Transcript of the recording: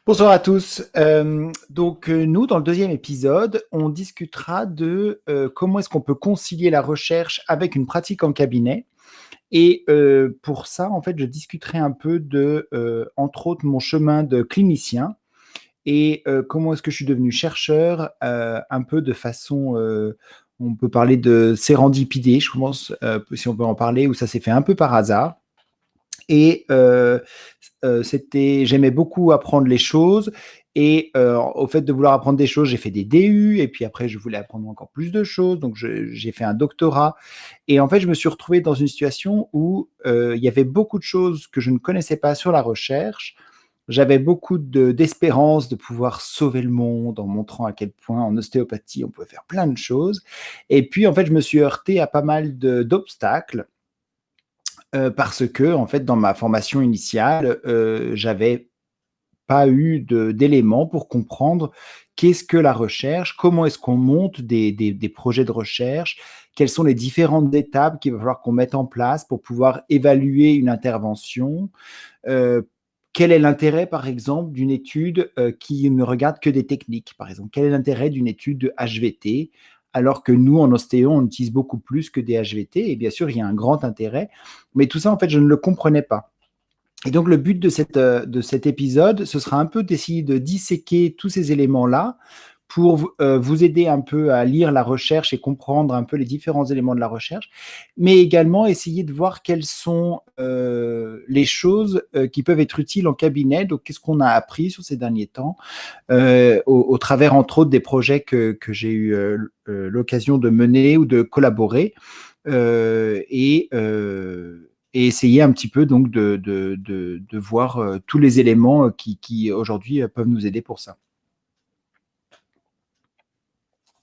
Bonsoir à tous. Nous, dans le deuxième épisode, on discutera de comment est-ce qu'on peut concilier la recherche avec une pratique en cabinet. Et pour ça, en fait, je discuterai un peu de, entre autres, mon chemin de clinicien et comment est-ce que je suis devenu chercheur, un peu de façon, on peut parler de sérendipité, je pense, si on peut en parler, où ça s'est fait un peu par hasard. Et j'aimais beaucoup apprendre les choses. Et au fait de vouloir apprendre des choses, j'ai fait des DU. Et puis après, je voulais apprendre encore plus de choses. Donc, j'ai fait un doctorat. Et en fait, je me suis retrouvé dans une situation où il y avait beaucoup de choses que je ne connaissais pas sur la recherche. J'avais beaucoup d'espérance de pouvoir sauver le monde en montrant à quel point en ostéopathie, on pouvait faire plein de choses. Et puis, en fait, je me suis heurté à pas mal d'obstacles parce que, en fait, dans ma formation initiale, j'avais pas eu d'éléments pour comprendre qu'est-ce que la recherche, comment est-ce qu'on monte des projets de recherche, quelles sont les différentes étapes qu'il va falloir qu'on mette en place pour pouvoir évaluer une intervention. Euh, Quel est l'intérêt, par exemple, d'une étude qui ne regarde que des techniques, par exemple? Quel est l'intérêt d'une étude de HVT, alors que nous, en ostéo, on utilise beaucoup plus que des HVT? Et bien sûr, il y a un grand intérêt, mais tout ça, en fait, je ne le comprenais pas. Et donc, le but de cet épisode, ce sera un peu d'essayer de disséquer tous ces éléments-là pour vous aider un peu à lire la recherche et comprendre un peu les différents éléments de la recherche, mais également essayer de voir quelles sont les choses qui peuvent être utiles en cabinet. Donc, qu'est-ce qu'on a appris sur ces derniers temps au travers, entre autres, des projets que j'ai eu l'occasion de mener ou de collaborer. Euh, et, euh, et essayer un petit peu donc de voir tous les éléments qui aujourd'hui peuvent nous aider pour ça.